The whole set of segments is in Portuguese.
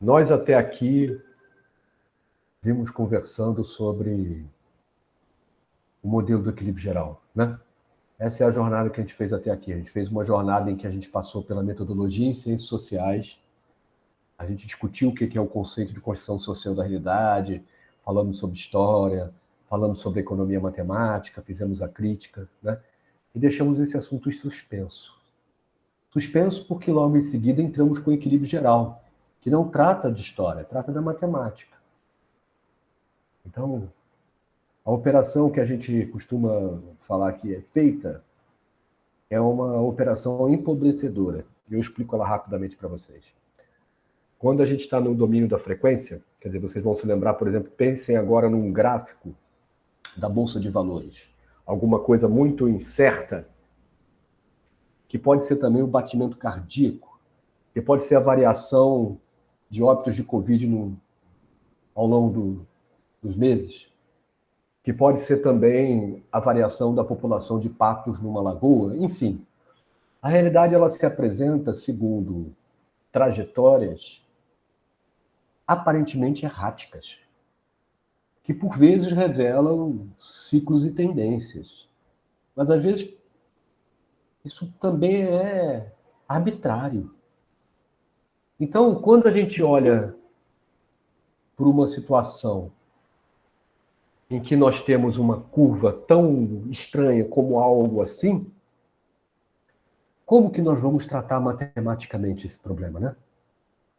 Nós até aqui vimos conversando sobre o modelo do equilíbrio geral, né? Essa é a jornada que a gente fez até aqui. A gente fez uma jornada em que a gente passou pela metodologia em ciências sociais, a gente discutiu o que é o conceito de construção social da realidade, falamos sobre história, falamos sobre economia matemática, fizemos a crítica, né? E deixamos esse assunto em suspenso. Suspenso porque logo em seguida entramos com o equilíbrio geral, que não trata de história, trata da matemática. Então, a operação que a gente costuma falar que é feita é uma operação empobrecedora. Eu explico ela rapidamente para vocês. Quando a gente está no domínio da frequência, quer dizer, vocês vão se lembrar, por exemplo, pensem agora num gráfico da Bolsa de Valores. Alguma coisa muito incerta, que pode ser também o batimento cardíaco, que pode ser a variação de óbitos de Covid ao longo dos meses, que pode ser também a variação da população de patos numa lagoa, enfim. A realidade ela se apresenta segundo trajetórias aparentemente erráticas, que por vezes revelam ciclos e tendências. Mas às vezes isso também é arbitrário. Então, quando a gente olha para uma situação em que nós temos uma curva tão estranha como algo assim, como que nós vamos tratar matematicamente esse problema, né?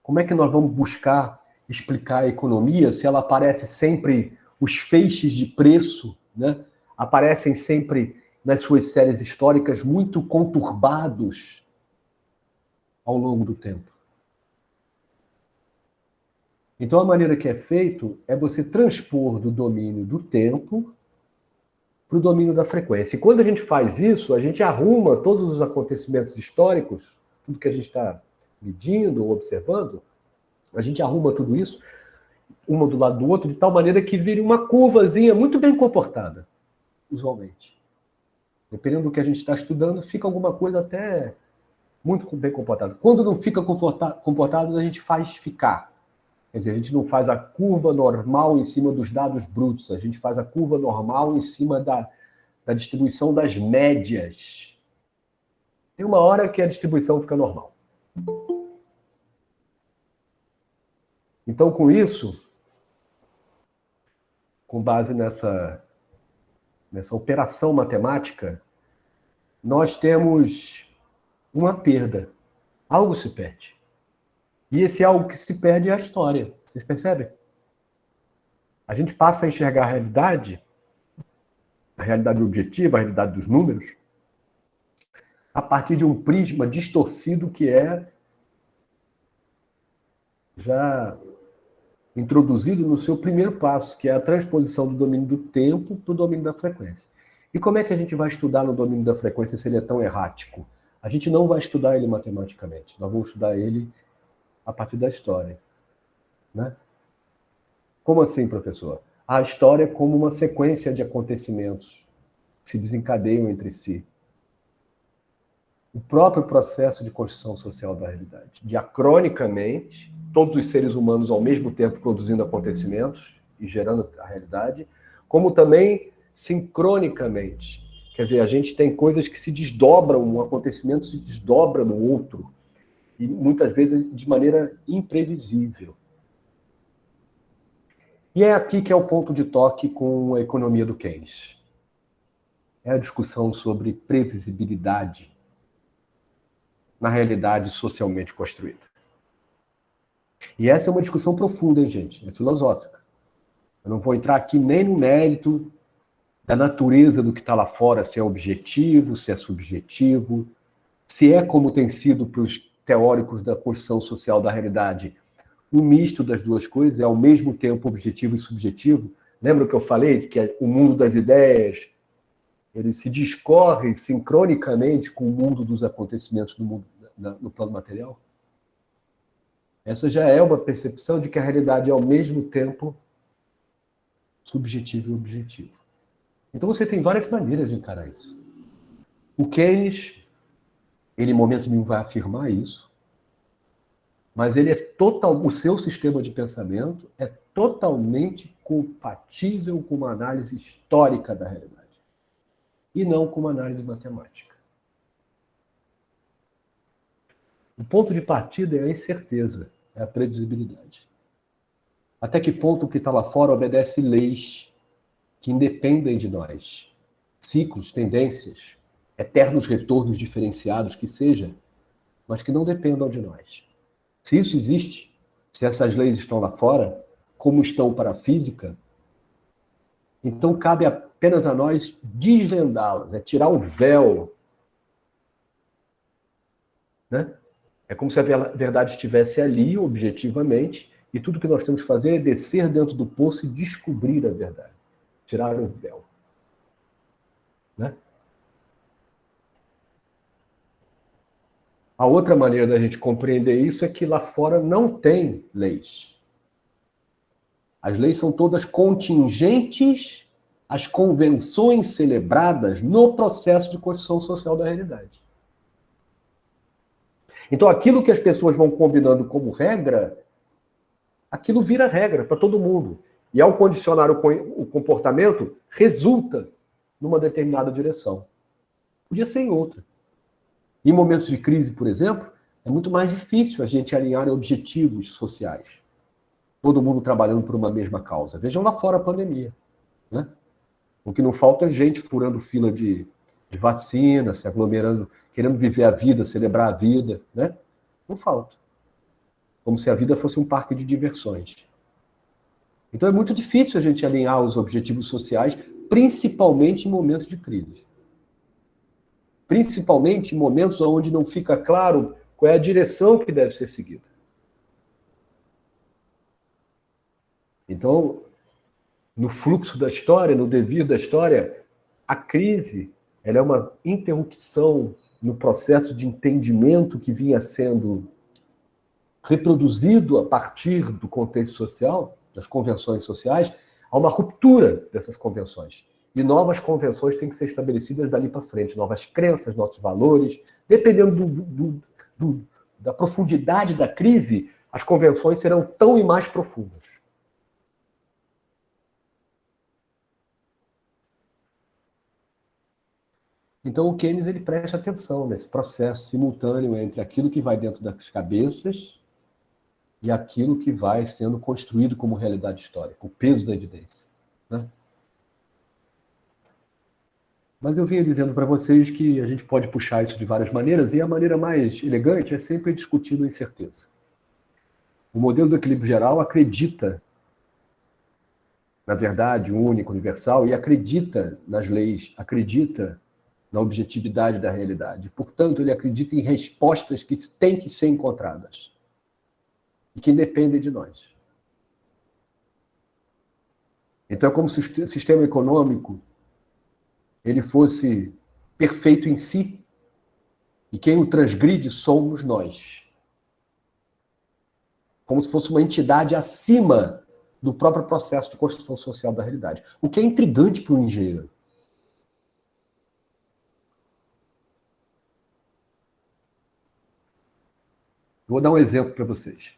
Como é que nós vamos buscar explicar a economia se ela aparece sempre, os feixes de preço, né? Aparecem sempre nas suas séries históricas muito conturbados ao longo do tempo. Então, a maneira que é feito é você transpor do domínio do tempo para o domínio da frequência. E quando a gente faz isso, a gente arruma todos os acontecimentos históricos, tudo que a gente está medindo ou observando, a gente arruma tudo isso, uma do lado do outro, de tal maneira que vire uma curvazinha muito bem comportada, usualmente. Dependendo do que a gente está estudando, fica alguma coisa até muito bem comportada. Quando não fica comportado, a gente faz ficar. Quer dizer, a gente não faz a curva normal em cima dos dados brutos, a gente faz a curva normal em cima da distribuição das médias. Tem uma hora que a distribuição fica normal. Então, com isso, com base nessa operação matemática, nós temos uma perda. Algo se perde. E esse algo que se perde é a história. Vocês percebem? A gente passa a enxergar a realidade objetiva, a realidade dos números, a partir de um prisma distorcido que é já introduzido no seu primeiro passo, que é a transposição do domínio do tempo para o domínio da frequência. E como é que a gente vai estudar no domínio da frequência se ele é tão errático? A gente não vai estudar ele matematicamente, nós vamos estudar ele a partir da história, né? Como assim, professor? A história como uma sequência de acontecimentos que se desencadeiam entre si. O próprio processo de construção social da realidade. Diacronicamente, todos os seres humanos ao mesmo tempo produzindo acontecimentos e gerando a realidade, como também sincronicamente. Quer dizer, a gente tem coisas que se desdobram, um acontecimento se desdobra no outro, e muitas vezes de maneira imprevisível. E é aqui que é o ponto de toque com a economia do Keynes. É a discussão sobre previsibilidade na realidade socialmente construída. E essa é uma discussão profunda, hein, gente? É filosófica. Eu não vou entrar aqui nem no mérito da natureza do que está lá fora, se é objetivo, se é subjetivo, se é como tem sido para os teóricos da construção social da realidade, um misto das duas coisas, é ao mesmo tempo objetivo e subjetivo. Lembra que eu falei que o mundo das ideias ele se discorre sincronicamente com o mundo dos acontecimentos do mundo, no plano material? Essa já é uma percepção de que a realidade é ao mesmo tempo subjetivo e objetivo. Então você tem várias maneiras de encarar isso. O Keynes, ele em momento nenhum vai afirmar isso. Mas ele é o seu sistema de pensamento é totalmente compatível com uma análise histórica da realidade e não com uma análise matemática. O ponto de partida é a incerteza, é a previsibilidade. Até que ponto o que está lá fora obedece leis que independem de nós, ciclos, tendências, eternos retornos diferenciados que seja, mas que não dependam de nós. Se isso existe, se essas leis estão lá fora, como estão para a física, então cabe apenas a nós desvendá-las, tirar o véu. Né? É como se a verdade estivesse ali, objetivamente, e tudo que nós temos que fazer é descer dentro do poço e descobrir a verdade. Tirar o véu. Né? A outra maneira da gente compreender isso é que lá fora não tem leis. As leis são todas contingentes às convenções celebradas no processo de construção social da realidade. Então, aquilo que as pessoas vão combinando como regra, aquilo vira regra para todo mundo. E ao condicionar o comportamento, resulta numa determinada direção. Podia ser em outra. Em momentos de crise, por exemplo, é muito mais difícil a gente alinhar objetivos sociais. Todo mundo trabalhando por uma mesma causa. Vejam lá fora a pandemia. Né? O que não falta é gente furando fila de vacina, se aglomerando, querendo viver a vida, celebrar a vida. Né? Não falta. Como se a vida fosse um parque de diversões. Então é muito difícil a gente alinhar os objetivos sociais, principalmente em momentos de crise. Principalmente em momentos onde não fica claro qual é a direção que deve ser seguida. Então, no fluxo da história, no devir da história, a crise ela é uma interrupção no processo de entendimento que vinha sendo reproduzido a partir do contexto social, das convenções sociais, há uma ruptura dessas convenções. E novas convenções têm que ser estabelecidas dali para frente, novas crenças, novos valores. Dependendo da profundidade da crise, as convenções serão tão e mais profundas. Então o Keynes ele presta atenção nesse processo simultâneo entre aquilo que vai dentro das cabeças e aquilo que vai sendo construído como realidade histórica, o peso da evidência. Né? Mas eu vinha dizendo para vocês que a gente pode puxar isso de várias maneiras, e a maneira mais elegante é sempre discutindo a incerteza. O modelo do equilíbrio geral acredita na verdade única, universal, e acredita nas leis, acredita na objetividade da realidade. Portanto, ele acredita em respostas que têm que ser encontradas e que dependem de nós. Então, é como se o sistema econômico ele fosse perfeito em si e quem o transgride somos nós. Como se fosse uma entidade acima do próprio processo de construção social da realidade. O que é intrigante para o engenheiro. Vou dar um exemplo para vocês.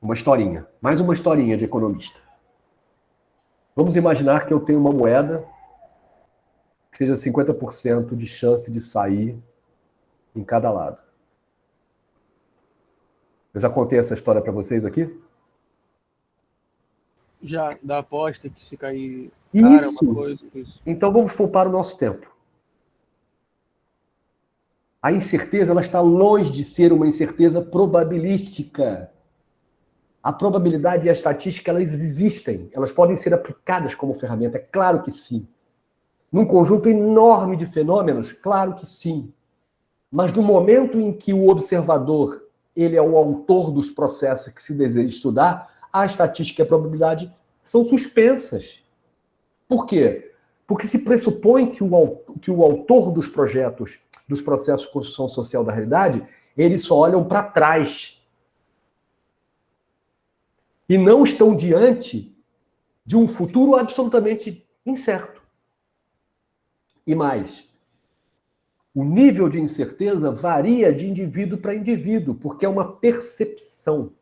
Uma historinha. Mais uma historinha de economista. Vamos imaginar que eu tenho uma moeda que seja 50% de chance de sair em cada lado. Eu já contei essa história para vocês aqui? Já, da aposta que se cair Isso! uma coisa, isso. Então vamos poupar o nosso tempo. A incerteza ela está longe de ser uma incerteza probabilística. A probabilidade e a estatística elas existem, elas podem ser aplicadas como ferramenta, é claro que sim. Num conjunto enorme de fenômenos, claro que sim. Mas no momento em que o observador ele é o autor dos processos que se deseja estudar, a estatística e a probabilidade são suspensas. Por quê? Porque se pressupõe que o autor dos projetos, dos processos de construção social da realidade, eles só olham para trás. E não estão diante de um futuro absolutamente incerto. E mais, O nível de incerteza varia de indivíduo para indivíduo, porque é uma percepção.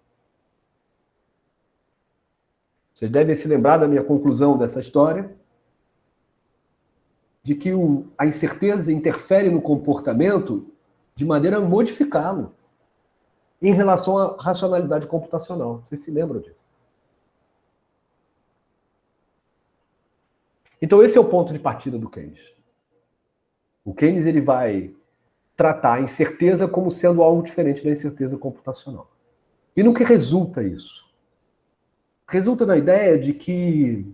Vocês devem se lembrar da minha conclusão dessa história, de que a incerteza interfere no comportamento de maneira a modificá-lo em relação à racionalidade computacional. Vocês se lembram disso? Então esse é o ponto de partida do Keynes. O Keynes ele vai tratar a incerteza como sendo algo diferente da incerteza computacional. E no que resulta isso? Resulta na ideia de que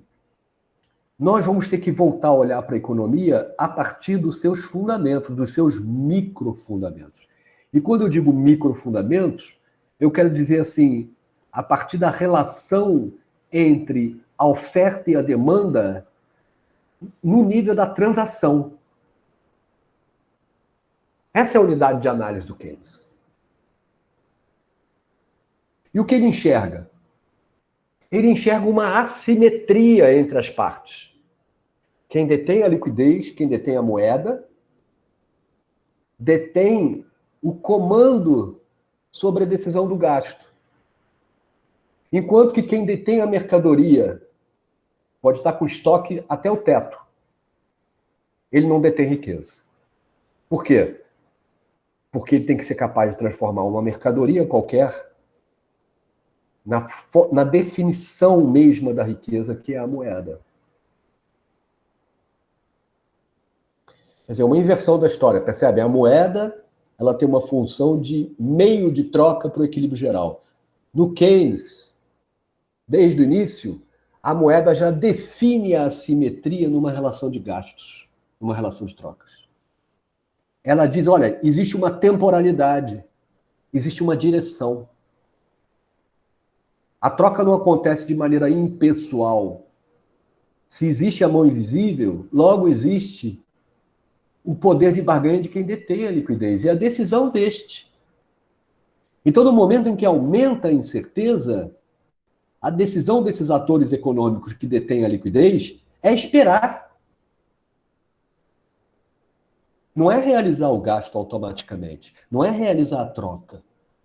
nós vamos ter que voltar a olhar para a economia a partir dos seus fundamentos, dos seus microfundamentos. E quando eu digo microfundamentos, eu quero dizer assim, a partir da relação entre a oferta e a demanda no nível da transação. Essa é a unidade de análise do Keynes. E o que ele enxerga? Ele enxerga uma assimetria entre as partes. Quem detém a liquidez, quem detém a moeda, detém o comando sobre a decisão do gasto. Enquanto que quem detém a mercadoria pode estar com estoque até o teto. Ele não detém riqueza. Por quê? Porque ele tem que ser capaz de transformar uma mercadoria qualquer na definição mesma da riqueza, que é a moeda. Quer dizer, uma inversão da história, percebe? A moeda, ela tem uma função de meio de troca para o equilíbrio geral. No Keynes, desde o início, a moeda já define a assimetria numa relação de gastos, numa relação de trocas. Ela diz, olha, existe uma temporalidade, existe uma direção. A troca não acontece de maneira impessoal. Se existe a mão invisível, logo existe o poder de barganha de quem detém a liquidez e a decisão deste. Então, no momento em que aumenta a incerteza, a decisão desses atores econômicos que detêm a liquidez é esperar. Não é realizar o gasto automaticamente, não é realizar a troca,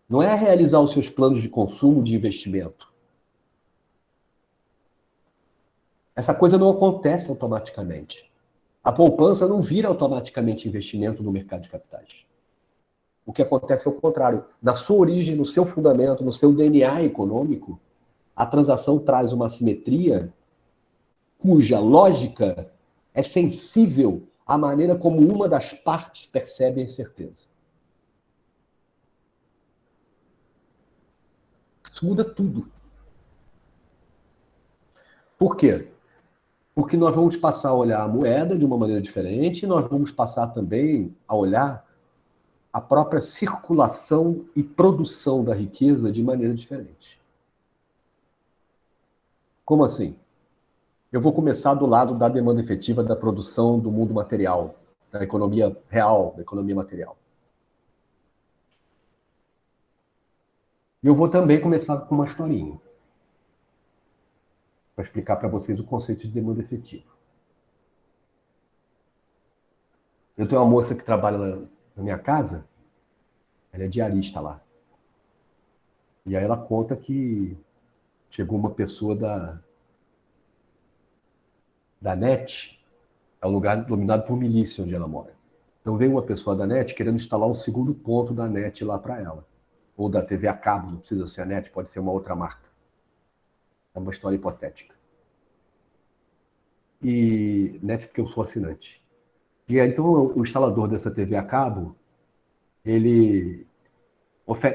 não é realizar os seus planos de consumo, de investimento. Essa coisa não acontece automaticamente. A poupança não vira automaticamente investimento no mercado de capitais. O que acontece é o contrário. Na sua origem, no seu fundamento, no seu DNA econômico, a transação traz uma assimetria cuja lógica é sensível à maneira como uma das partes percebe a incerteza. Isso muda tudo. Por quê? Porque nós vamos passar a olhar a moeda de uma maneira diferente e nós vamos passar também a olhar a própria circulação e produção da riqueza de maneira diferente. Como assim? Eu vou começar do lado da demanda efetiva da produção do mundo material, da economia real, da economia material. E eu vou também começar com uma historinha, para explicar para vocês o conceito de demanda efetiva. Eu tenho uma moça que trabalha na minha casa, ela é diarista lá. E aí ela conta que chegou uma pessoa da NET, é um lugar dominado por milícia onde ela mora. Então veio uma pessoa da NET querendo instalar um segundo ponto da NET lá para ela. Ou da TV a cabo, não precisa ser a NET, pode ser uma outra marca. É uma história hipotética. E NET porque eu sou assinante. E aí, então o instalador dessa TV a cabo, ele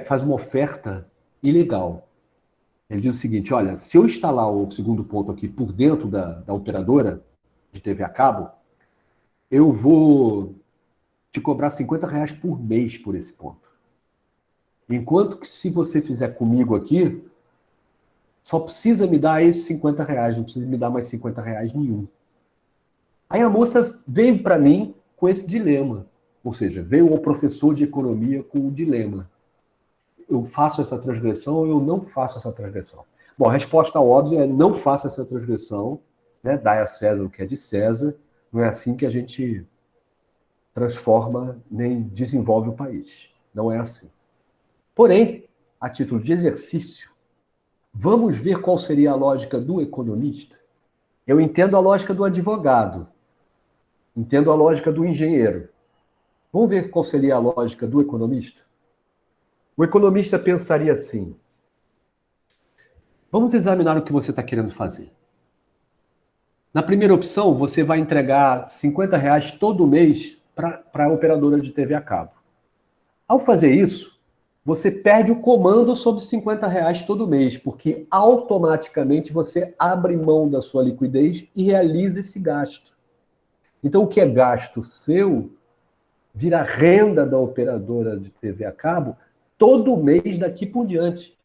faz uma oferta ilegal. Ele diz o seguinte, olha, se eu instalar o segundo ponto aqui por dentro da operadora de TV a cabo, eu vou te cobrar R$50 por mês por esse ponto. Enquanto que se você fizer comigo aqui, só precisa me dar esses R$50, não precisa me dar mais R$50 nenhum. Aí a moça veio para mim com esse dilema. Ou seja, veio o professor de economia com o dilema. Eu faço essa transgressão ou eu não faço essa transgressão? Bom, a resposta óbvia é não faça essa transgressão, né? Dai a César o que é de César. Não é assim que a gente transforma nem desenvolve o país. Não é assim. Porém, a título de exercício, vamos ver qual seria a lógica do economista? Eu entendo a lógica do advogado, entendo a lógica do engenheiro. Vamos ver qual seria a lógica do economista? O economista pensaria assim: vamos examinar o que você está querendo fazer. Na primeira opção, você vai entregar R$ 50 todo mês para a operadora de TV a cabo. Ao fazer isso, você perde o comando sobre R$ 50 todo mês, porque automaticamente você abre mão da sua liquidez e realiza esse gasto. Então, o que é gasto seu vira renda da operadora de TV a cabo todo mês daqui por diante.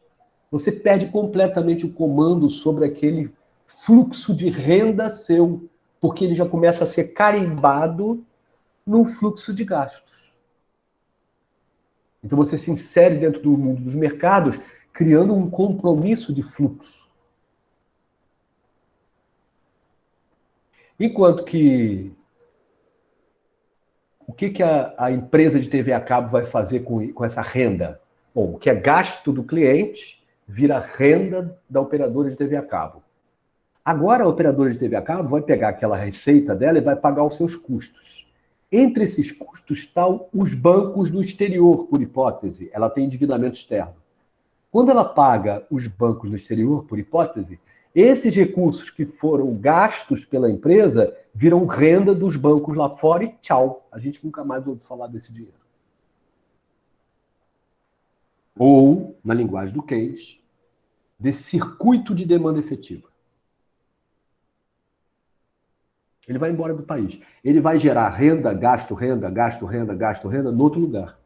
Você perde completamente o comando sobre aquele fluxo de renda seu, porque ele já começa a ser carimbado no fluxo de gastos. Então você se insere dentro do mundo dos mercados, criando um compromisso de fluxo. Enquanto que o que a empresa de TV a cabo vai fazer com essa renda? Bom, o que é gasto do cliente vira renda da operadora de TV a cabo. Agora a operadora de TV a cabo vai pegar aquela receita dela e vai pagar os seus custos. Entre esses custos estão os bancos do exterior, por hipótese. Ela tem endividamento externo. Quando ela paga os bancos no exterior, por hipótese, esses recursos que foram gastos pela empresa viram renda dos bancos lá fora e tchau. A gente nunca mais ouve falar desse dinheiro. Ou, na linguagem do Keynes, desse circuito de demanda efetiva. Ele vai embora do país. Ele vai gerar renda, gasto, renda, gasto, renda, gasto, renda, em outro lugar.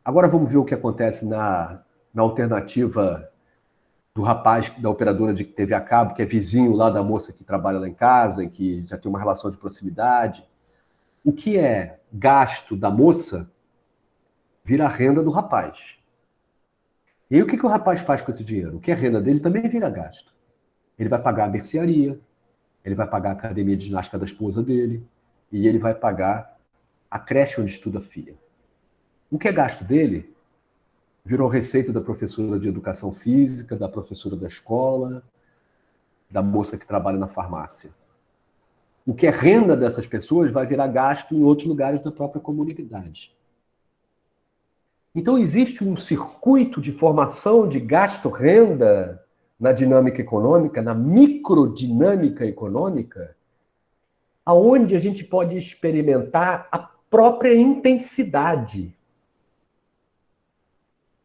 Agora vamos ver o que acontece na alternativa do rapaz da operadora de TV a cabo, que é vizinho lá da moça que trabalha lá em casa, e que já tem uma relação de proximidade. O que é gasto da moça vira renda do rapaz. E aí o que o rapaz faz com esse dinheiro? O que é renda dele também vira gasto. Ele vai pagar a mercearia, ele vai pagar a academia de ginástica da esposa dele, e ele vai pagar a creche onde estuda a filha. O que é gasto dele virou receita da professora de educação física, da professora da escola, da moça que trabalha na farmácia. O que é renda dessas pessoas vai virar gasto em outros lugares da própria comunidade. Então existe um circuito de formação de gasto-renda na dinâmica econômica, na microdinâmica econômica, aonde a gente pode experimentar a própria intensidade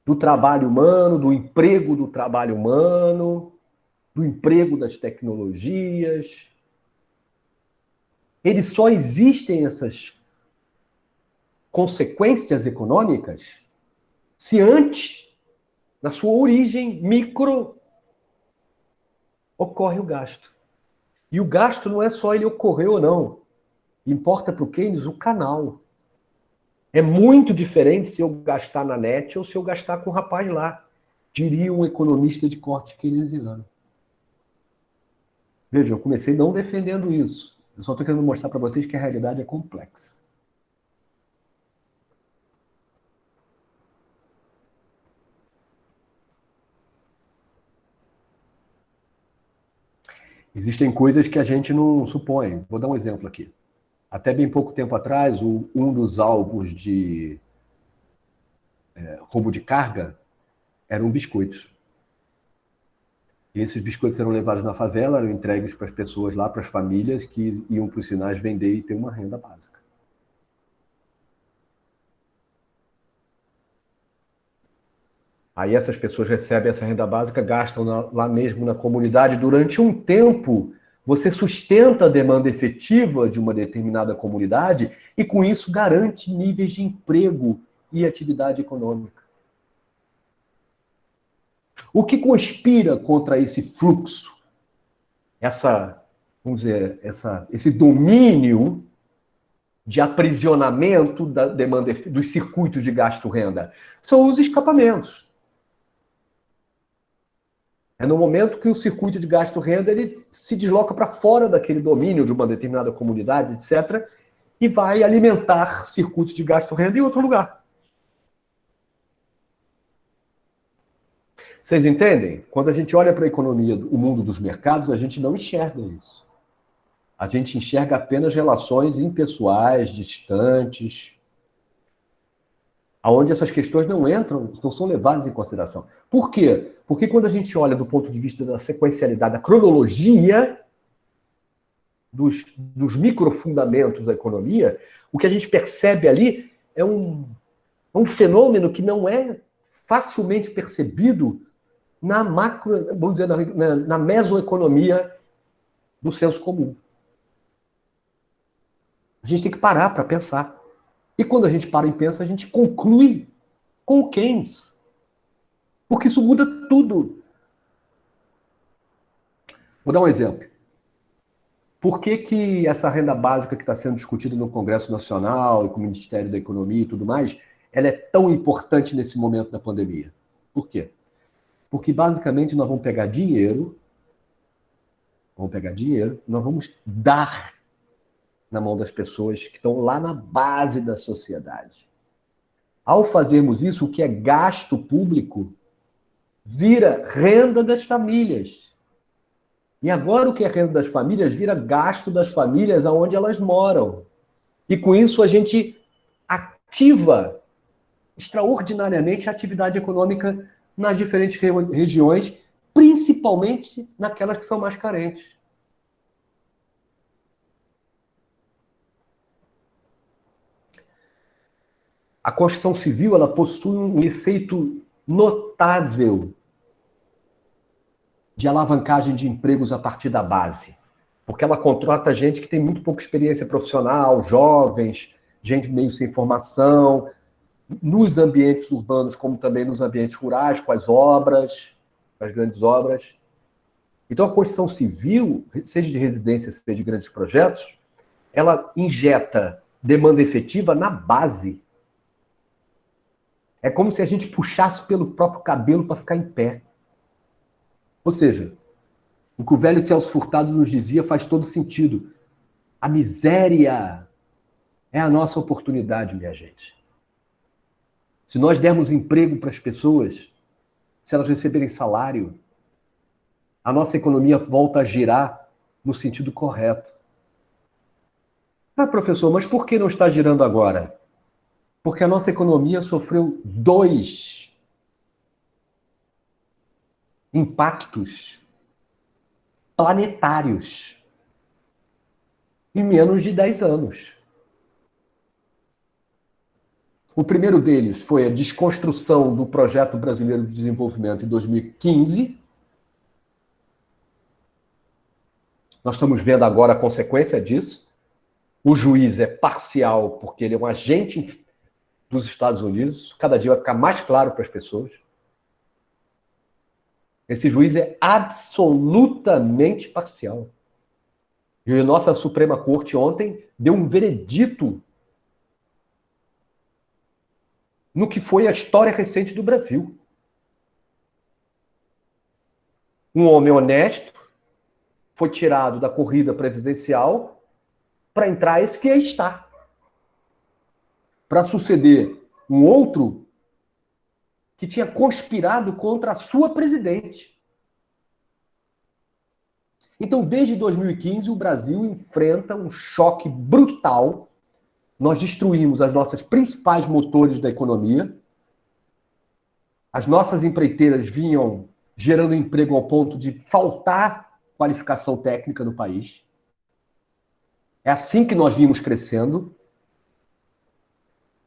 do trabalho humano, do emprego do trabalho humano, do emprego das tecnologias. Eles só existem, essas consequências econômicas, se antes, na sua origem micro, ocorre o gasto. E o gasto não é só ele ocorrer ou não. Importa para o Keynes o canal. É muito diferente se eu gastar na net ou se eu gastar com o rapaz lá, diria um economista de corte keynesiano. Veja, eu comecei não defendendo isso. Eu só estou querendo mostrar para vocês que a realidade é complexa. Existem coisas que a gente não supõe. Vou dar um exemplo aqui. Até bem pouco tempo atrás, um dos alvos de roubo de carga eram biscoitos. E esses biscoitos eram levados na favela, eram entregues para as pessoas lá, para as famílias que iam para os sinais vender e ter uma renda básica. Aí essas pessoas recebem essa renda básica, gastam lá mesmo na comunidade. Durante um tempo, você sustenta a demanda efetiva de uma determinada comunidade e, com isso, garante níveis de emprego e atividade econômica. O que conspira contra esse fluxo, esse domínio de aprisionamento da demanda, dos circuitos de gasto-renda? São os escapamentos. É no momento que o circuito de gasto-renda ele se desloca para fora daquele domínio de uma determinada comunidade, etc., e vai alimentar circuitos de gasto-renda em outro lugar. Vocês entendem? Quando a gente olha para a economia, o mundo dos mercados, a gente não enxerga isso. A gente enxerga apenas relações impessoais, distantes, onde essas questões não entram, não são levadas em consideração. Por quê? Porque quando a gente olha do ponto de vista da sequencialidade, da cronologia dos microfundamentos da economia, o que a gente percebe ali é um fenômeno que não é facilmente percebido na macro, vamos dizer, na mesoeconomia do senso comum. A gente tem que parar para pensar. E quando a gente para e pensa, a gente conclui com o Keynes. Porque isso muda tudo. Vou dar um exemplo. Por que essa renda básica que está sendo discutida no Congresso Nacional e com o Ministério da Economia e tudo mais, ela é tão importante nesse momento da pandemia? Por quê? Porque basicamente nós vamos pegar dinheiro, nós vamos dar na mão das pessoas que estão lá na base da sociedade. Ao fazermos isso, o que é gasto público vira renda das famílias. E agora o que é renda das famílias vira gasto das famílias aonde elas moram. E com isso a gente ativa extraordinariamente a atividade econômica nas diferentes regiões, principalmente naquelas que são mais carentes. A construção civil ela possui um efeito notável de alavancagem de empregos a partir da base, porque ela contrata gente que tem muito pouca experiência profissional, jovens, gente meio sem formação, nos ambientes urbanos como também nos ambientes rurais, com as obras, com as grandes obras. Então a construção civil, seja de residência, seja de grandes projetos, ela injeta demanda efetiva na base. É como se a gente puxasse pelo próprio cabelo para ficar em pé. Ou seja, o que o velho Celso Furtado nos dizia faz todo sentido. A miséria é a nossa oportunidade, minha gente. Se nós dermos emprego para as pessoas, se elas receberem salário, a nossa economia volta a girar no sentido correto. Ah, professor, mas por que não está girando agora? Porque a nossa economia sofreu 2 impactos planetários em menos de 10 anos. O primeiro deles foi a desconstrução do Projeto Brasileiro de Desenvolvimento em 2015. Nós estamos vendo agora a consequência disso. O juiz é parcial porque ele é um agente dos Estados Unidos. Cada dia vai ficar mais claro para as pessoas. Esse juiz é absolutamente parcial. E a nossa Suprema Corte ontem deu um veredito no que foi a história recente do Brasil. Um homem honesto foi tirado da corrida presidencial para entrar esse que aí está. Para suceder um outro que tinha conspirado contra a sua presidente. Então, desde 2015, o Brasil enfrenta um choque brutal. Nós destruímos as nossas principais motores da economia. As nossas empreiteiras vinham gerando emprego ao ponto de faltar qualificação técnica no país. É assim que nós vimos crescendo.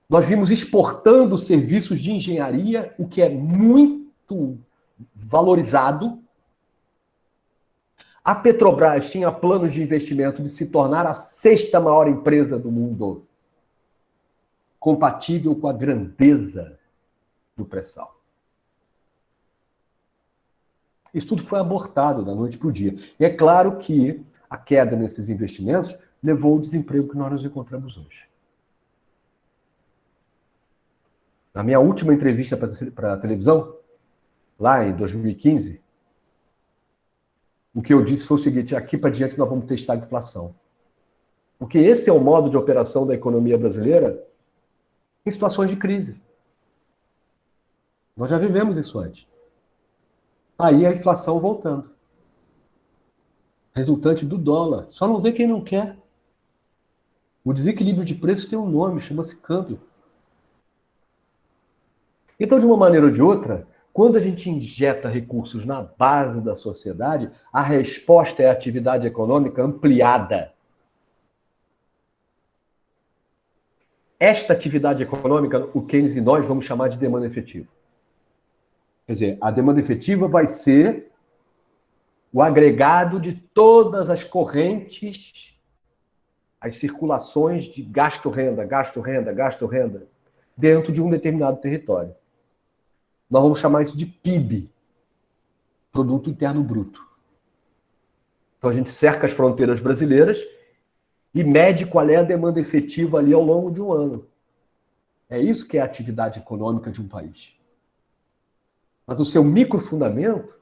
Nós vimos exportando serviços de engenharia, o que é muito valorizado. A Petrobras tinha planos de investimento de se tornar a 6ª maior empresa do mundo, compatível com a grandeza do pré-sal. Isso tudo foi abortado da noite para o dia. E é claro que a queda nesses investimentos levou ao desemprego que nós nos encontramos hoje. Na minha última entrevista para a televisão, lá em 2015, o que eu disse foi o seguinte: aqui para diante nós vamos ter estagflação. Porque esse é o modo de operação da economia brasileira em situações de crise. Nós já vivemos isso antes. Aí a inflação voltando. Resultante do dólar. Só não vê quem não quer. O desequilíbrio de preços tem um nome, chama-se câmbio. Então, de uma maneira ou de outra, quando a gente injeta recursos na base da sociedade, a resposta é a atividade econômica ampliada. Esta atividade econômica, o Keynes e nós vamos chamar de demanda efetiva. Quer dizer, a demanda efetiva vai ser o agregado de todas as correntes, as circulações de gasto-renda, gasto-renda, gasto-renda, dentro de um determinado território. Nós vamos chamar isso de PIB, Produto Interno Bruto. Então a gente cerca as fronteiras brasileiras e mede qual é a demanda efetiva ali ao longo de um ano. É isso que é a atividade econômica de um país. Mas o seu microfundamento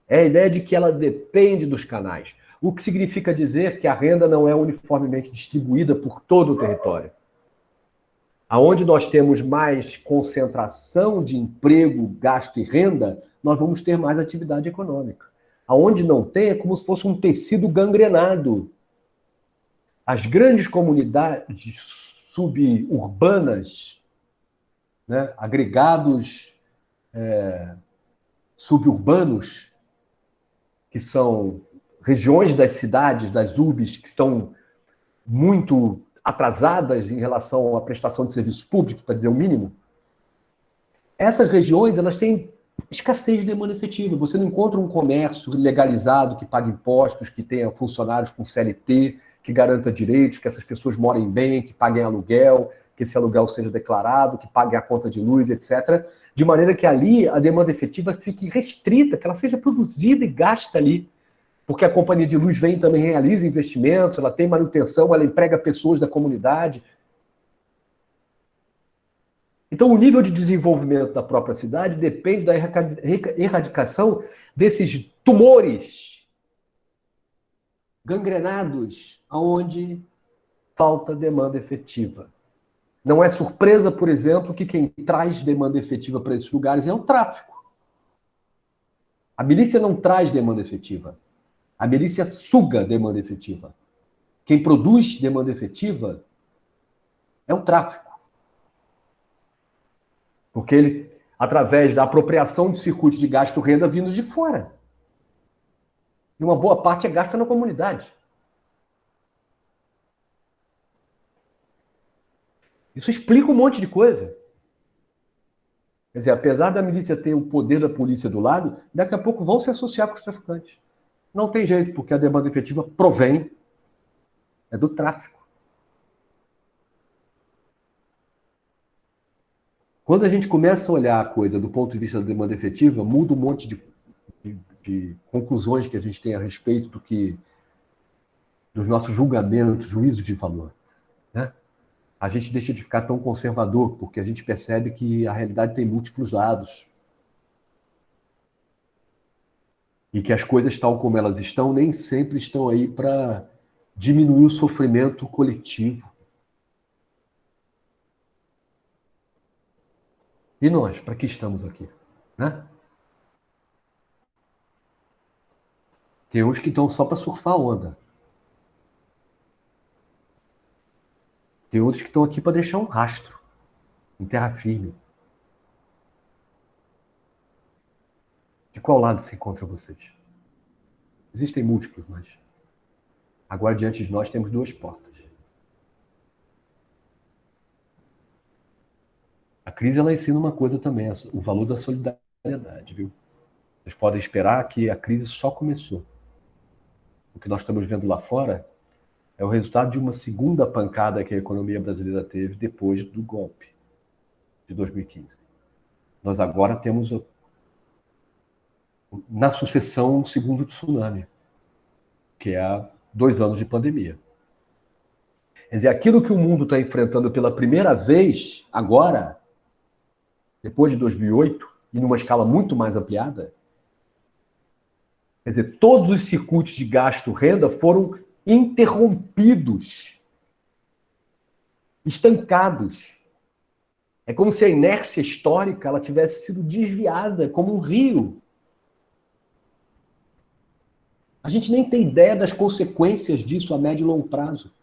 é a ideia de que ela depende dos canais. O que significa dizer que a renda não é uniformemente distribuída por todo o território. Aonde nós temos mais concentração de emprego, gasto e renda, nós vamos ter mais atividade econômica. Aonde não tem, é como se fosse um tecido gangrenado. As grandes comunidades suburbanas, né, agregados suburbanos, que são regiões das cidades, das urbes, que estão muito atrasadas em relação à prestação de serviços públicos, para dizer o mínimo, essas regiões elas têm escassez de demanda efetiva. Você não encontra um comércio legalizado que pague impostos, que tenha funcionários com CLT, que garanta direitos, que essas pessoas morem bem, que paguem aluguel, que esse aluguel seja declarado, que paguem a conta de luz, etc. De maneira que ali a demanda efetiva fique restrita, que ela seja produzida e gasta ali. Porque a companhia de luz vem e também realiza investimentos, ela tem manutenção, ela emprega pessoas da comunidade. Então, o nível de desenvolvimento da própria cidade depende da erradicação desses tumores gangrenados, onde falta demanda efetiva. Não é surpresa, por exemplo, que quem traz demanda efetiva para esses lugares é o tráfico. A milícia não traz demanda efetiva. A milícia suga demanda efetiva. Quem produz demanda efetiva é o tráfico. Porque ele, através da apropriação de circuitos de gasto-renda vindos de fora. E uma boa parte é gasta na comunidade. Isso explica um monte de coisa. Quer dizer, apesar da milícia ter o poder da polícia do lado, daqui a pouco vão se associar com os traficantes. Não tem jeito, porque a demanda efetiva provém do tráfico. Quando a gente começa a olhar a coisa do ponto de vista da demanda efetiva, muda um monte de conclusões que a gente tem a respeito dos nossos julgamentos, juízos de valor. Né? A gente deixa de ficar tão conservador, porque a gente percebe que a realidade tem múltiplos lados. E que as coisas, tal como elas estão, nem sempre estão aí para diminuir o sofrimento coletivo. E nós, para que estamos aqui? Né? Tem uns que estão só para surfar a onda. Tem outros que estão aqui para deixar um rastro em terra firme. De qual lado se encontram vocês? Existem múltiplos, mas agora diante de nós temos duas portas. A crise ela ensina uma coisa também, o valor da solidariedade, viu? Vocês podem esperar que a crise só começou. O que nós estamos vendo lá fora é o resultado de uma segunda pancada que a economia brasileira teve depois do golpe de 2015. Nós agora temos na sucessão um segundo tsunami, que é há 2 anos de pandemia. Quer dizer, aquilo que o mundo está enfrentando pela primeira vez agora, depois de 2008, e numa escala muito mais ampliada, Quer dizer, todos os circuitos de gasto-renda foram interrompidos, estancados. É como se a inércia histórica ela tivesse sido desviada, como um rio. A gente nem tem ideia das consequências disso a médio e longo prazo.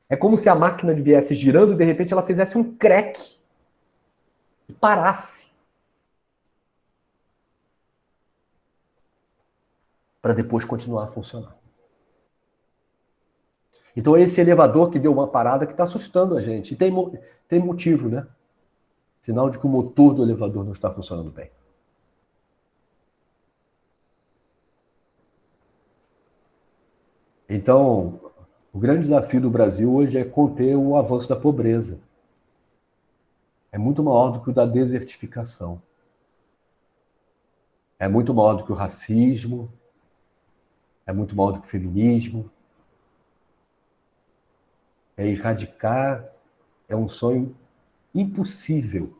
É como se a máquina viesse girando e, de repente, ela fizesse um creque e parasse. Para depois continuar a funcionar. Então, é esse elevador que deu uma parada que está assustando a gente. E tem motivo, né? Sinal de que o motor do elevador não está funcionando bem. Então, o grande desafio do Brasil hoje é conter o avanço da pobreza. É muito maior do que o da desertificação. É muito maior do que o racismo. É muito maior do que o feminismo. É erradicar, é um sonho impossível.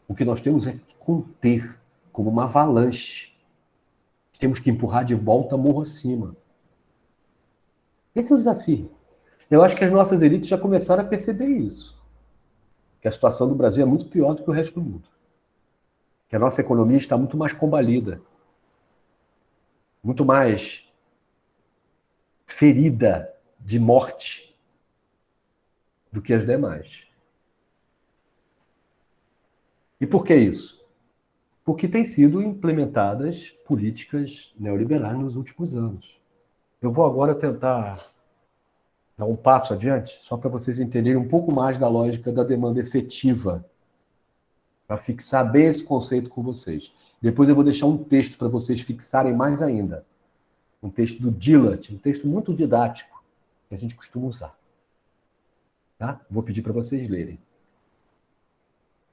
O que nós temos é que conter, como uma avalanche. Temos que empurrar de volta morro acima. Esse é o desafio. Eu acho que as nossas elites já começaram a perceber isso. Que a situação do Brasil é muito pior do que o resto do mundo. Que a nossa economia está muito mais combalida. Muito mais ferida de morte do que as demais. E por que isso? Porque têm sido implementadas políticas neoliberais nos últimos anos. Eu vou agora tentar dar um passo adiante, só para vocês entenderem um pouco mais da lógica da demanda efetiva, para fixar bem esse conceito com vocês. Depois eu vou deixar um texto para vocês fixarem mais ainda. Um texto do Dillard, um texto muito didático, que a gente costuma usar. Tá? Vou pedir para vocês lerem.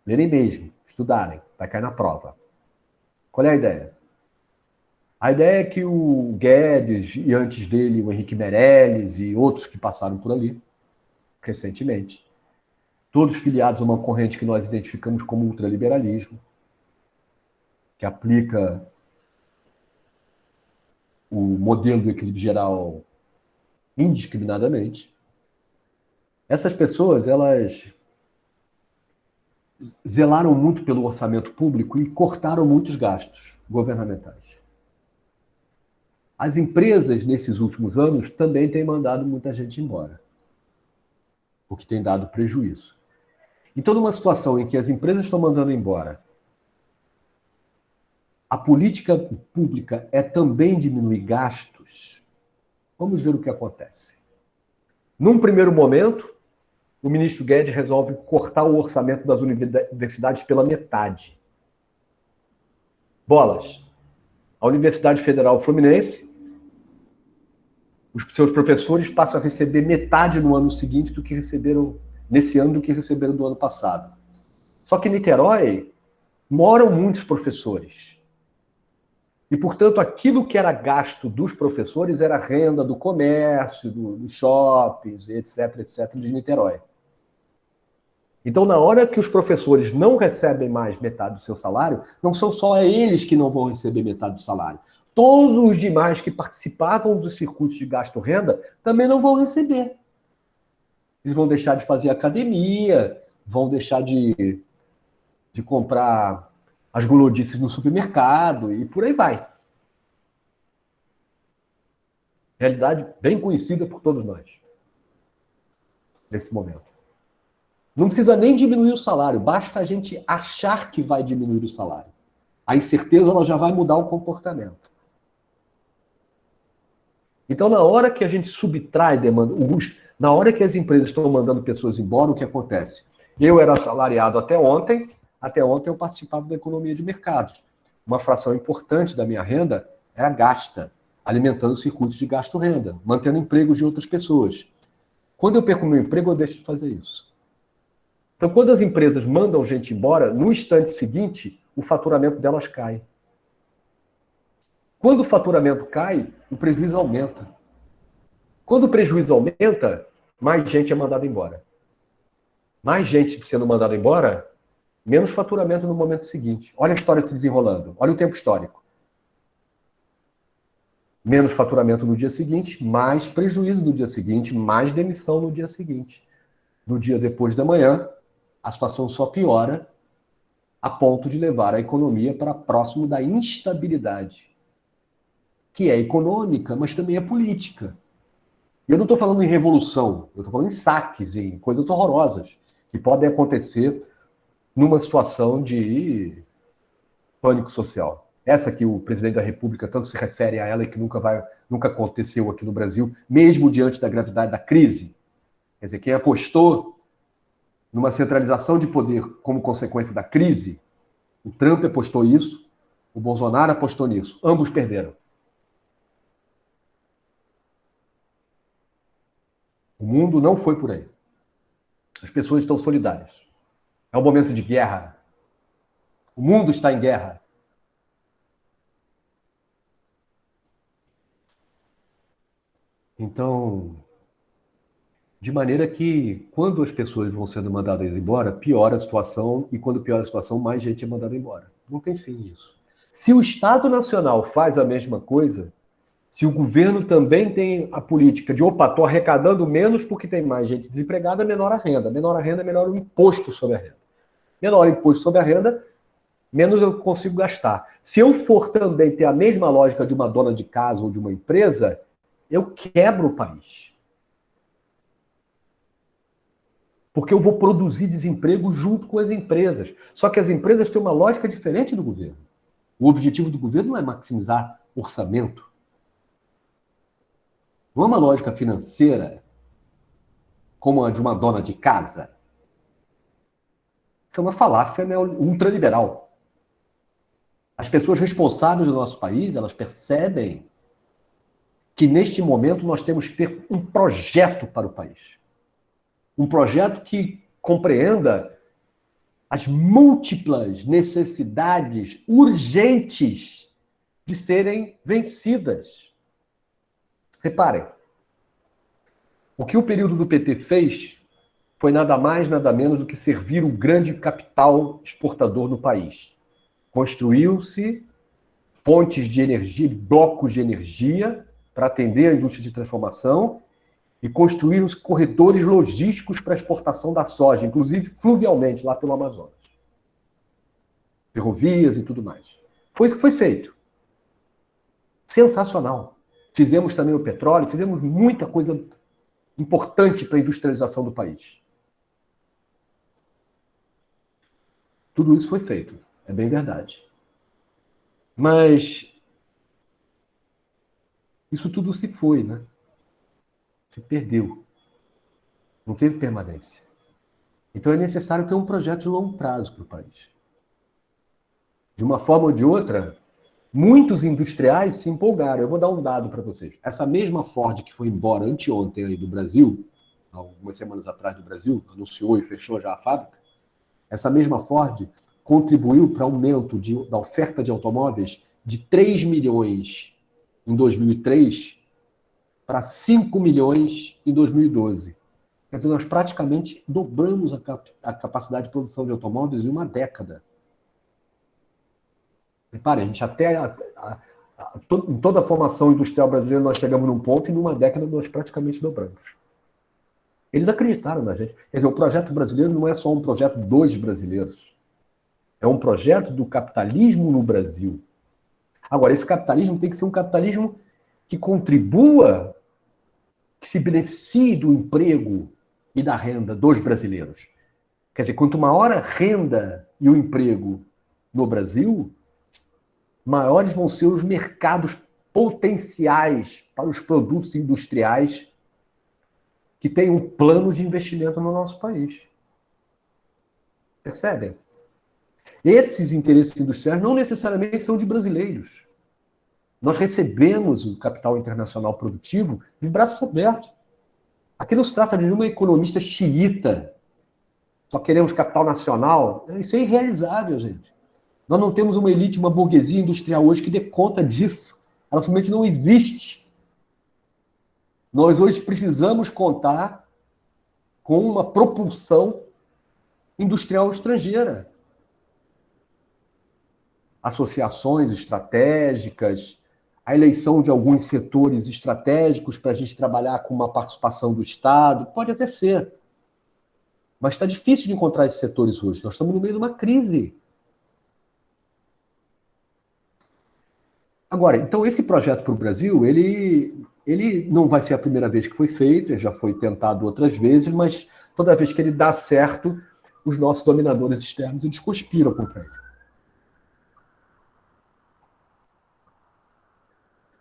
Lerem mesmo, estudarem, vai cair na prova. Qual é a ideia? A ideia é que o Guedes, e antes dele o Henrique Meirelles e outros que passaram por ali, recentemente, todos filiados a uma corrente que nós identificamos como ultraliberalismo, que aplica o modelo do equilíbrio geral indiscriminadamente. Essas pessoas, elas zelaram muito pelo orçamento público e cortaram muitos gastos governamentais. As empresas, nesses últimos anos, também têm mandado muita gente embora, o que tem dado prejuízo. Então, numa situação em que as empresas estão mandando embora, a política pública é também diminuir gastos, vamos ver o que acontece. Num primeiro momento, o ministro Guedes resolve cortar o orçamento das universidades pela metade. Bolas. A Universidade Federal Fluminense, os seus professores passam a receber metade no ano seguinte do que receberam nesse ano do que receberam do ano passado. Só que em Niterói moram muitos professores. E, portanto, aquilo que era gasto dos professores era renda do comércio, dos shoppings, etc., etc., de Niterói. Então, na hora que os professores não recebem mais metade do seu salário, não são só eles que não vão receber metade do salário. Todos os demais que participavam dos circuitos de gasto-renda também não vão receber. Eles vão deixar de fazer academia, vão deixar de comprar as gulodices no supermercado e por aí vai. Realidade bem conhecida por todos nós, nesse momento. Não precisa nem diminuir o salário, basta a gente achar que vai diminuir o salário. A incerteza ela já vai mudar o comportamento. Então, na hora que a gente subtrai demanda, na hora que as empresas estão mandando pessoas embora, o que acontece? Eu era assalariado até ontem eu participava da economia de mercados. Uma fração importante da minha renda é a gasta, alimentando circuitos de gasto-renda, mantendo empregos de outras pessoas. Quando eu perco meu emprego, eu deixo de fazer isso. Então, quando as empresas mandam gente embora, no instante seguinte, o faturamento delas cai. Quando o faturamento cai, o prejuízo aumenta. Quando o prejuízo aumenta, mais gente é mandada embora. Mais gente sendo mandada embora, menos faturamento no momento seguinte. Olha a história se desenrolando. Olha o tempo histórico. Menos faturamento no dia seguinte, mais prejuízo no dia seguinte, mais demissão no dia seguinte. No dia depois da manhã, a situação só piora a ponto de levar a economia para próximo da instabilidade, que é econômica, mas também é política. E eu não estou falando em revolução, eu estou falando em saques, em coisas horrorosas, que podem acontecer numa situação de pânico social. Essa que o presidente da República tanto se refere a ela e que nunca aconteceu aqui no Brasil, mesmo diante da gravidade da crise. Quer dizer, quem apostou numa centralização de poder como consequência da crise, o Trump apostou isso, o Bolsonaro apostou nisso. Ambos perderam. O mundo não foi por aí. As pessoas estão solidárias. É um momento de guerra. O mundo está em guerra. Então, de maneira que, quando as pessoas vão sendo mandadas embora, piora a situação, e quando piora a situação, mais gente é mandada embora. Não tem fim isso. Se o Estado Nacional faz a mesma coisa, se o governo também tem a política de, opa, estou arrecadando menos porque tem mais gente desempregada, menor a renda. Menor a renda, menor o imposto sobre a renda. Menor o imposto sobre a renda, menos eu consigo gastar. Se eu for também ter a mesma lógica de uma dona de casa ou de uma empresa, eu quebro o país. Porque eu vou produzir desemprego junto com as empresas. Só que as empresas têm uma lógica diferente do governo. O objetivo do governo não é maximizar orçamento. Não é uma lógica financeira como a de uma dona de casa. Isso é uma falácia, né, ultraliberal. As pessoas responsáveis do nosso país, elas percebem que neste momento nós temos que ter um projeto para o país. Um projeto que compreenda as múltiplas necessidades urgentes de serem vencidas. Reparem, o que o período do PT fez foi nada mais, nada menos do que servir o grande capital exportador do país. Construiu-se fontes de energia, blocos de energia para atender a indústria de transformação e construíram-se corredores logísticos para a exportação da soja, inclusive fluvialmente, lá pelo Amazonas. Ferrovias e tudo mais. Foi isso que foi feito. Sensacional. Fizemos também o petróleo, fizemos muita coisa importante para a industrialização do país. Tudo isso foi feito, é bem verdade. Mas isso tudo se foi, né? Se perdeu. Não teve permanência. Então é necessário ter um projeto de longo prazo para o país. De uma forma ou de outra, muitos industriais se empolgaram. Eu vou dar um dado para vocês. Essa mesma Ford que foi embora anteontem aí do Brasil, algumas semanas atrás do Brasil, anunciou e fechou já a fábrica, essa mesma Ford contribuiu para aumento da oferta de automóveis de 3 milhões em 2003 para 5 milhões em 2012. Quer dizer, nós praticamente dobramos a capacidade de produção de automóveis em uma década. Repare, a gente em toda a formação industrial brasileira nós chegamos num ponto e numa década nós praticamente dobramos. Eles acreditaram na gente. Quer dizer, o projeto brasileiro não é só um projeto dos brasileiros. É um projeto do capitalismo no Brasil. Agora, esse capitalismo tem que ser um capitalismo que contribua, que se beneficie do emprego e da renda dos brasileiros. Quer dizer, quanto maior a renda e o emprego no Brasil, maiores vão ser os mercados potenciais para os produtos industriais que têm um plano de investimento no nosso país. Percebem? Esses interesses industriais não necessariamente são de brasileiros. Nós recebemos o capital internacional produtivo de braços abertos. Aqui não se trata de nenhuma economista xiita. Só queremos capital nacional. Isso é irrealizável, gente. Nós não temos uma elite, uma burguesia industrial hoje que dê conta disso. Ela simplesmente não existe. Nós hoje precisamos contar com uma propulsão industrial estrangeira. Associações estratégicas, a eleição de alguns setores estratégicos para a gente trabalhar com uma participação do Estado, pode até ser. Mas está difícil de encontrar esses setores hoje. Nós estamos no meio de uma crise. Agora, então esse projeto para o Brasil, ele não vai ser a primeira vez que foi feito, ele já foi tentado outras vezes, mas toda vez que ele dá certo, os nossos dominadores externos, eles conspiram contra ele.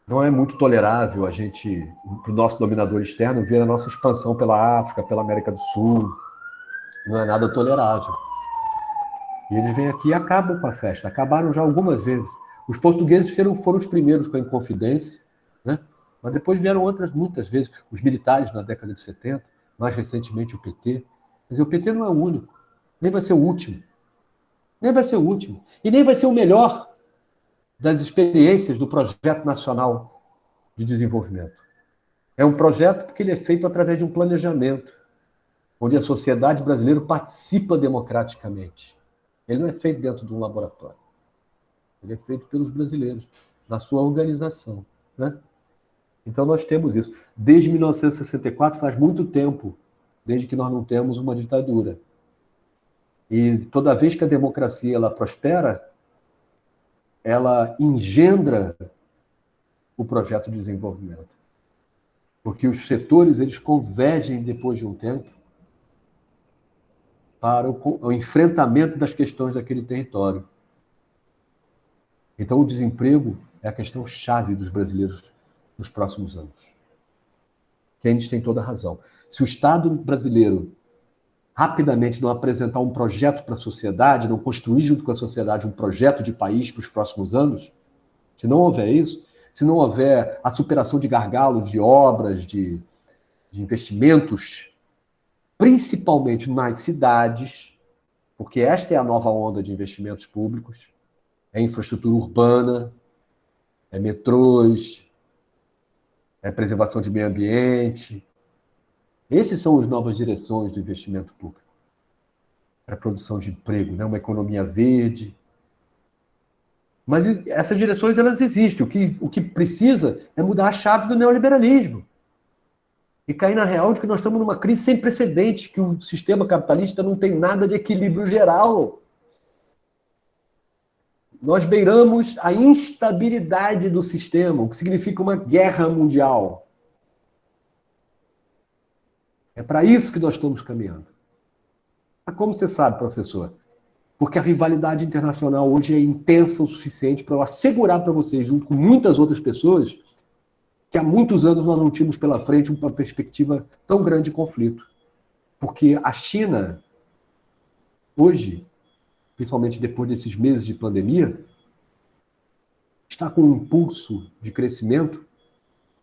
Não é muito tolerável a gente, para o nosso dominador externo, ver a nossa expansão pela África, pela América do Sul. Não é nada tolerável. E eles vêm aqui e acabam com a festa. Acabaram já algumas vezes. Os portugueses foram os primeiros com a Inconfidência, né? Mas depois vieram outras muitas vezes. Os militares na década de 70, mais recentemente o PT. Quer dizer, o PT não é o único, nem vai ser o último. Nem vai ser o último. E nem vai ser o melhor das experiências do Projeto Nacional de Desenvolvimento. É um projeto porque ele é feito através de um planejamento, onde a sociedade brasileira participa democraticamente. Ele não é feito dentro de um laboratório. Ele é feito pelos brasileiros, na sua organização, né? Então nós temos isso. Desde 1964, faz muito tempo, desde que nós não temos uma ditadura. E toda vez que a democracia ela prospera, ela engendra o projeto de desenvolvimento. Porque os setores eles convergem depois de um tempo para o enfrentamento das questões daquele território. Então, o desemprego é a questão chave dos brasileiros nos próximos anos. Keynes tem toda a razão. Se o Estado brasileiro rapidamente não apresentar um projeto para a sociedade, não construir junto com a sociedade um projeto de país para os próximos anos, se não houver isso, se não houver a superação de gargalos, de obras, de investimentos, principalmente nas cidades, porque esta é a nova onda de investimentos públicos, é infraestrutura urbana, é metrôs, é preservação de meio ambiente. Essas são as novas direções do investimento público. Para a produção de emprego, né? Uma economia verde. Mas essas direções, elas existem. O que precisa é mudar a chave do neoliberalismo. E cair na real de que nós estamos numa crise sem precedentes, que o sistema capitalista não tem nada de equilíbrio geral. Nós beiramos a instabilidade do sistema, o que significa uma guerra mundial. É para isso que nós estamos caminhando. Mas como você sabe, professor? Porque a rivalidade internacional hoje é intensa o suficiente para eu assegurar para vocês, junto com muitas outras pessoas, que há muitos anos nós não tínhamos pela frente uma perspectiva tão grande de conflito. Porque a China, hoje, principalmente depois desses meses de pandemia, está com um impulso de crescimento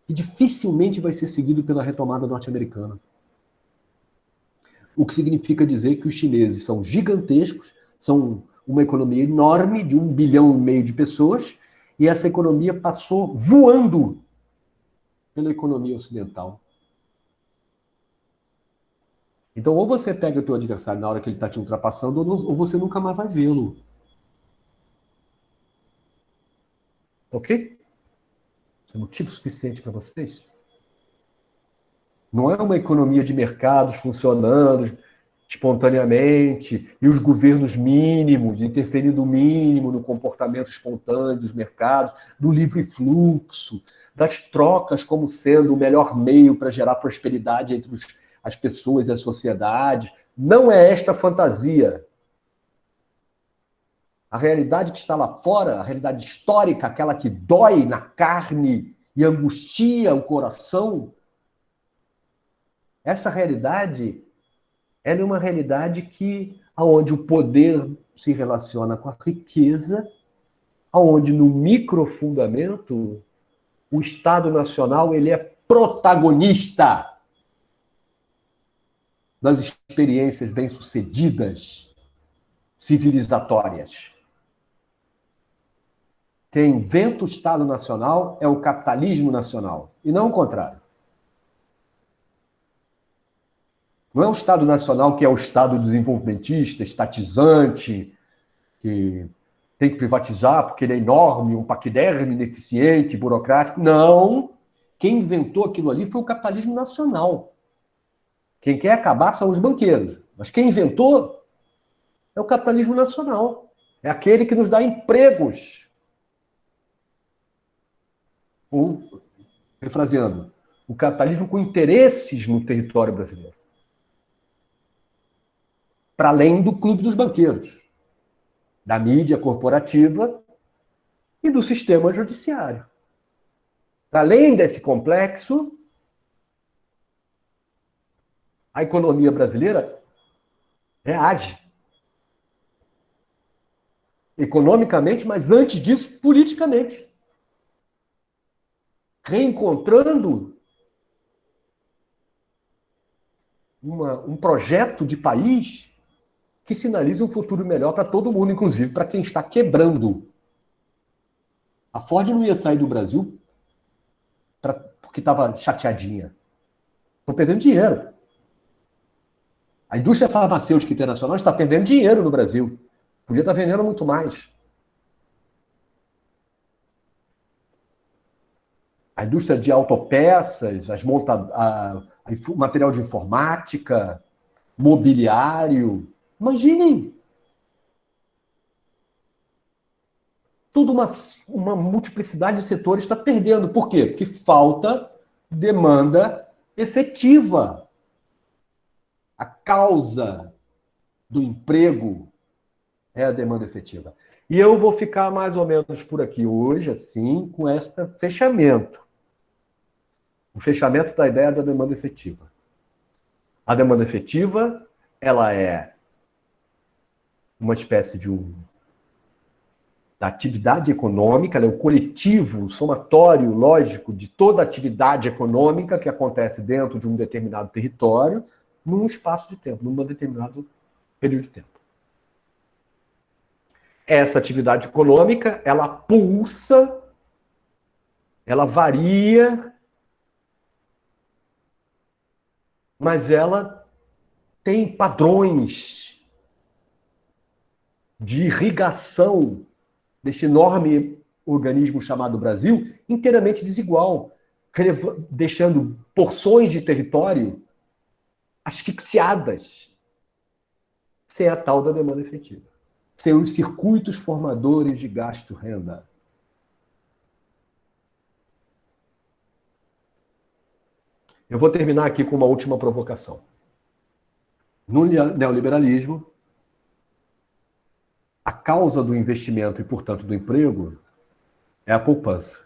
que dificilmente vai ser seguido pela retomada norte-americana. O que significa dizer que os chineses são gigantescos, são uma economia enorme de 1,5 bilhão de pessoas, e essa economia passou voando pela economia ocidental. Então, ou você pega o teu adversário na hora que ele está te ultrapassando, ou você nunca mais vai vê-lo. Ok? É motivo suficiente para vocês? Não é uma economia de mercados funcionando espontaneamente e os governos mínimos interferindo o mínimo no comportamento espontâneo dos mercados, do livre fluxo, das trocas como sendo o melhor meio para gerar prosperidade entre as pessoas e a sociedade. Não é esta fantasia. A realidade que está lá fora, a realidade histórica, aquela que dói na carne e angustia o coração, essa realidade ela é uma realidade onde o poder se relaciona com a riqueza, onde no microfundamento o Estado Nacional ele é protagonista das experiências bem-sucedidas, civilizatórias. Quem inventa o Estado Nacional é o capitalismo nacional, e não o contrário. Não é o Estado Nacional que é o Estado desenvolvimentista, estatizante, que tem que privatizar porque ele é enorme, um paquiderme, ineficiente, burocrático. Não. Quem inventou aquilo ali foi o capitalismo nacional. Quem quer acabar são os banqueiros. Mas quem inventou é o capitalismo nacional. É aquele que nos dá empregos. Ou, refraseando, o capitalismo com interesses no território brasileiro. Para além do clube dos banqueiros, da mídia corporativa e do sistema judiciário. Para além desse complexo, a economia brasileira reage. Economicamente, mas antes disso, politicamente. Reencontrando um projeto de país que sinaliza um futuro melhor para todo mundo, inclusive para quem está quebrando. A Ford não ia sair do Brasil porque estava chateadinha. Estou perdendo dinheiro. A indústria farmacêutica internacional está perdendo dinheiro no Brasil. Podia estar vendendo muito mais. A indústria de autopeças, material de informática, mobiliário. Imaginem. Toda uma multiplicidade de setores está perdendo. Por quê? Porque falta demanda efetiva. A causa do emprego é a demanda efetiva. E eu vou ficar mais ou menos por aqui hoje, assim, com este fechamento. O fechamento da ideia da demanda efetiva. A demanda efetiva, ela é uma espécie da atividade econômica, ela é o coletivo, o somatório lógico de toda a atividade econômica que acontece dentro de um determinado território, num espaço de tempo, num determinado período de tempo. Essa atividade econômica, ela pulsa, ela varia, mas ela tem padrões de irrigação desse enorme organismo chamado Brasil inteiramente desigual, deixando porções de território asfixiadas, sem a tal da demanda efetiva, sem os circuitos formadores de gasto-renda. Eu vou terminar aqui com uma última provocação. No neoliberalismo, a causa do investimento e, portanto, do emprego é a poupança.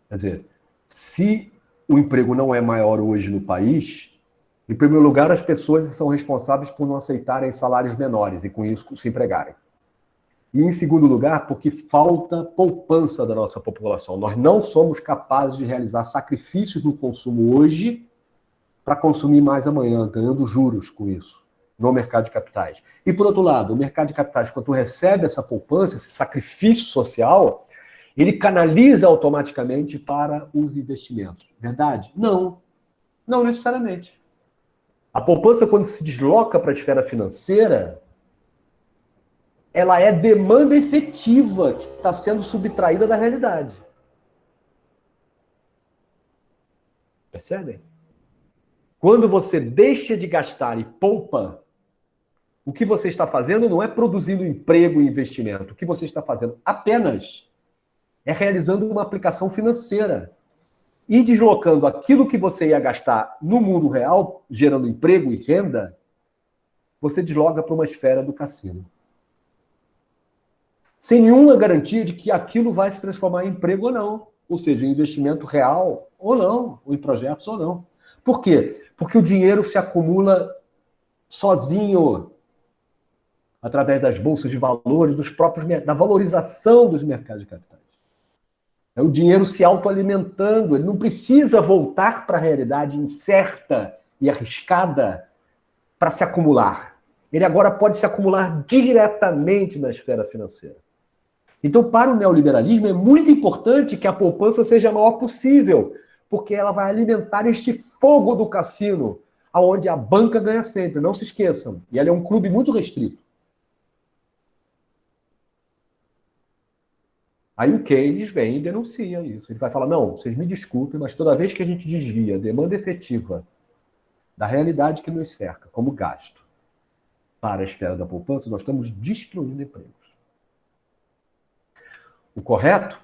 Quer dizer, se o emprego não é maior hoje no país, em primeiro lugar, as pessoas são responsáveis por não aceitarem salários menores e, com isso, se empregarem. E, em segundo lugar, porque falta poupança da nossa população. Nós não somos capazes de realizar sacrifícios no consumo hoje para consumir mais amanhã, ganhando juros com isso, no mercado de capitais. E, por outro lado, o mercado de capitais, quando recebe essa poupança, esse sacrifício social, ele canaliza automaticamente para os investimentos. Verdade? Não. Não necessariamente. A poupança, quando se desloca para a esfera financeira, ela é demanda efetiva que está sendo subtraída da realidade. Percebem? Quando você deixa de gastar e poupa, o que você está fazendo não é produzindo emprego e investimento. O que você está fazendo apenas é realizando uma aplicação financeira e deslocando aquilo que você ia gastar no mundo real, gerando emprego e renda, você desloca para uma esfera do cassino. Sem nenhuma garantia de que aquilo vai se transformar em emprego ou não. Ou seja, em investimento real ou não, ou em projetos ou não. Por quê? Porque o dinheiro se acumula sozinho, através das bolsas de valores, da valorização dos mercados de capitais. É o dinheiro se autoalimentando, ele não precisa voltar para a realidade incerta e arriscada para se acumular. Ele agora pode se acumular diretamente na esfera financeira. Então, para o neoliberalismo, é muito importante que a poupança seja a maior possível, porque ela vai alimentar este fogo do cassino, onde a banca ganha sempre, não se esqueçam. E ela é um clube muito restrito. Aí o Keynes vem e denuncia isso. Ele vai falar, não, vocês me desculpem, mas toda vez que a gente desvia a demanda efetiva da realidade que nos cerca, como gasto, para a esfera da poupança, nós estamos destruindo empregos. O correto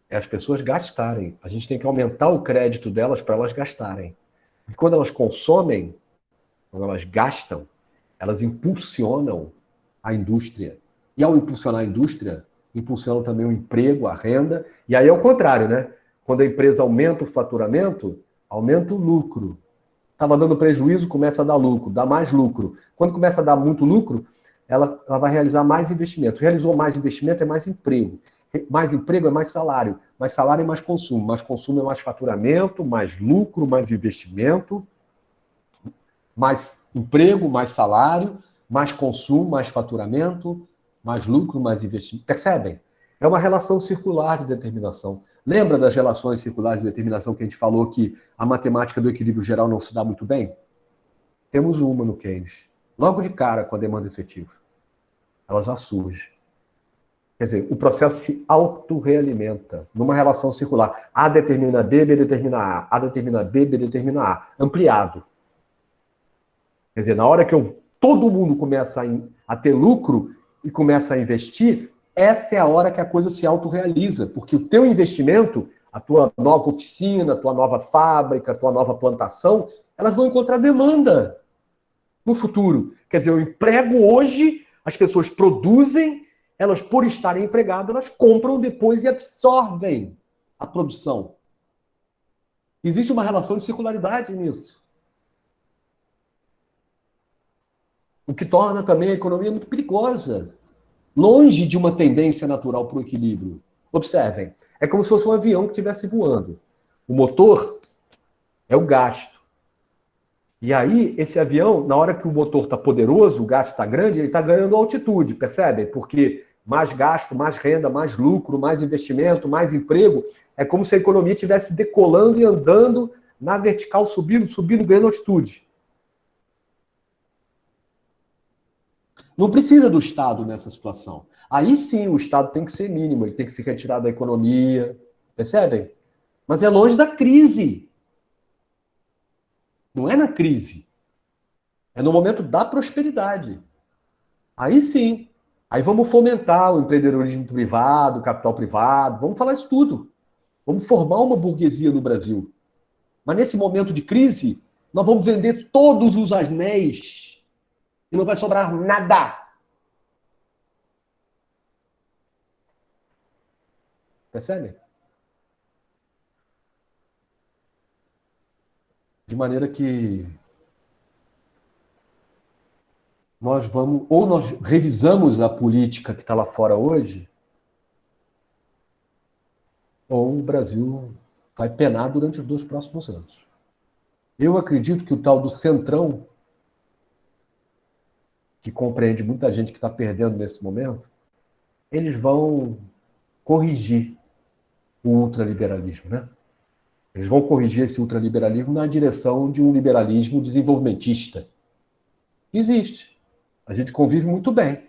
é as pessoas gastarem. A gente tem que aumentar o crédito delas para elas gastarem. E quando elas consomem, quando elas gastam, elas impulsionam a indústria. E ao impulsionar a indústria, impulsionam também o emprego, a renda. E aí é o contrário, né? Quando a empresa aumenta o faturamento, aumenta o lucro. Estava dando prejuízo, começa a dar lucro, dá mais lucro. Quando começa a dar muito lucro, ela vai realizar mais investimento. Realizou mais investimento, é mais emprego. Mais emprego é mais salário. Mais salário é mais consumo. Mais consumo é mais faturamento, mais lucro, mais investimento. Mais emprego, mais salário, mais consumo, mais faturamento, mais lucro, mais investimento. Percebem? É uma relação circular de determinação. Lembra das relações circulares de determinação que a gente falou que a matemática do equilíbrio geral não se dá muito bem? Temos uma no Keynes. Logo de cara com a demanda efetiva. Ela já surge. Quer dizer, o processo se autorrealimenta numa relação circular. A determina B, B determina A. A determina B, B determina A. Ampliado. Quer dizer, na hora que todo mundo começa a ter lucro e começa a investir, essa é a hora que a coisa se autorrealiza, porque o teu investimento, a tua nova oficina, a tua nova fábrica, a tua nova plantação, elas vão encontrar demanda no futuro. Quer dizer, eu emprego hoje, as pessoas produzem, elas, por estarem empregadas, elas compram depois e absorvem a produção. Existe uma relação de circularidade nisso. O que torna também a economia muito perigosa, longe de uma tendência natural para o equilíbrio. Observem, é como se fosse um avião que estivesse voando. O motor é o gasto. E aí, esse avião, na hora que o motor está poderoso, o gasto está grande, ele está ganhando altitude, percebem? Porque mais gasto, mais renda, mais lucro, mais investimento, mais emprego, é como se a economia estivesse decolando e andando na vertical, subindo, subindo, ganhando altitude. Não precisa do Estado nessa situação. Aí sim o Estado tem que ser mínimo, ele tem que se retirar da economia, percebem? Mas é longe da crise. Não é na crise. É no momento da prosperidade. Aí sim. Aí vamos fomentar o empreendedorismo privado, o capital privado, vamos falar isso tudo. Vamos formar uma burguesia no Brasil. Mas nesse momento de crise, nós vamos vender todos os anéis e não vai sobrar nada. Percebem? De maneira que nós vamos, ou nós revisamos a política que está lá fora hoje, ou o Brasil vai penar durante os 2 próximos anos. Eu acredito que o tal do centrão, que compreende muita gente que está perdendo nesse momento, eles vão corrigir o ultraliberalismo, né? Eles vão corrigir esse ultraliberalismo na direção de um liberalismo desenvolvimentista. Existe. A gente convive muito bem.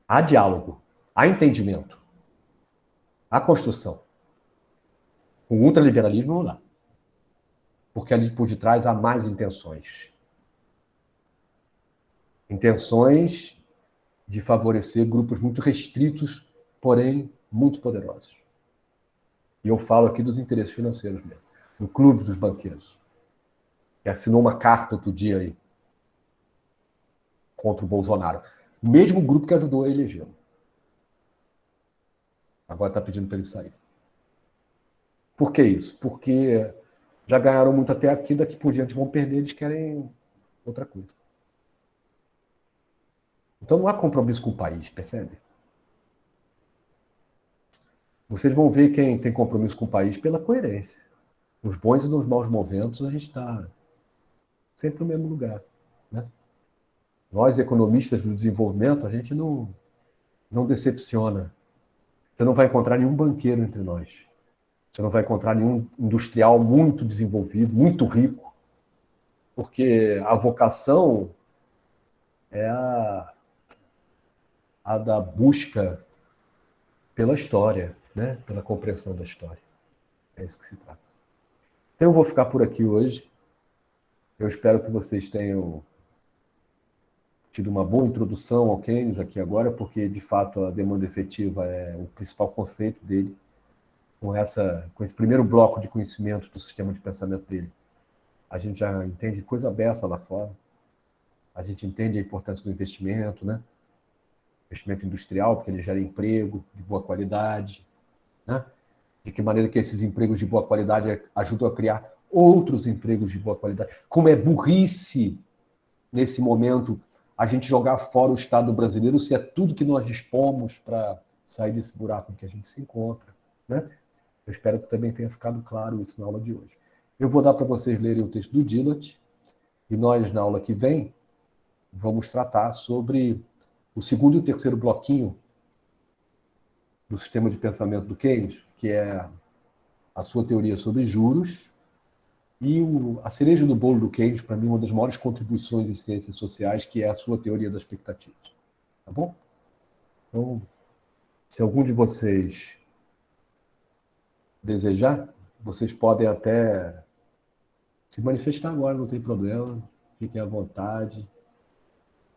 Há diálogo, há entendimento, há construção. Com o ultraliberalismo não dá. Porque ali por detrás há mais intenções. Intenções de favorecer grupos muito restritos, porém muito poderosos. E eu falo aqui dos interesses financeiros mesmo. Do clube dos banqueiros. Que assinou uma carta outro dia aí contra o Bolsonaro. O mesmo grupo que ajudou a elegê-lo. Agora está pedindo para ele sair. Por que isso? Porque já ganharam muito até aqui, daqui por diante vão perder, eles querem outra coisa. Então não há compromisso com o país, percebe? Vocês vão ver quem tem compromisso com o país pela coerência. Nos bons e nos maus momentos, a gente está sempre no mesmo lugar. Né? Nós, economistas do desenvolvimento, a gente não decepciona. Você não vai encontrar nenhum banqueiro entre nós. Você não vai encontrar nenhum industrial muito desenvolvido, muito rico. Porque a vocação é a da busca pela história, né? Pela compreensão da história. É isso que se trata. Então eu vou ficar por aqui hoje. Eu espero que vocês tenham tido uma boa introdução ao Keynes aqui agora, porque de fato a demanda efetiva é o principal conceito dele, com esse primeiro bloco de conhecimento do sistema de pensamento dele. A gente já entende coisa beça lá fora, a gente entende a importância do investimento, né? Investimento industrial, porque ele gera emprego de boa qualidade, né? De que maneira que esses empregos de boa qualidade ajudam a criar outros empregos de boa qualidade. Como é burrice, nesse momento, a gente jogar fora o Estado brasileiro, se é tudo que nós dispomos para sair desse buraco em que a gente se encontra, né? Eu espero que também tenha ficado claro isso na aula de hoje. Eu vou dar para vocês lerem o texto do Dillard, e nós, na aula que vem, vamos tratar sobre o segundo e o terceiro bloquinho do sistema de pensamento do Keynes, que é a sua teoria sobre juros, e a cereja do bolo do Keynes, para mim, uma das maiores contribuições em ciências sociais, que é a sua teoria das expectativas. Tá bom? Então, se algum de vocês desejar, vocês podem até se manifestar agora, não tem problema. Fiquem à vontade.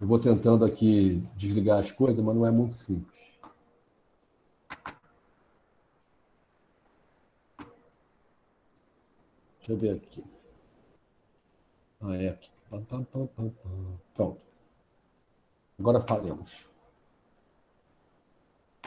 Eu vou tentando aqui desligar as coisas, mas não é muito simples. Deixa eu ver aqui. Ah, é aqui. Pronto. Agora falemos.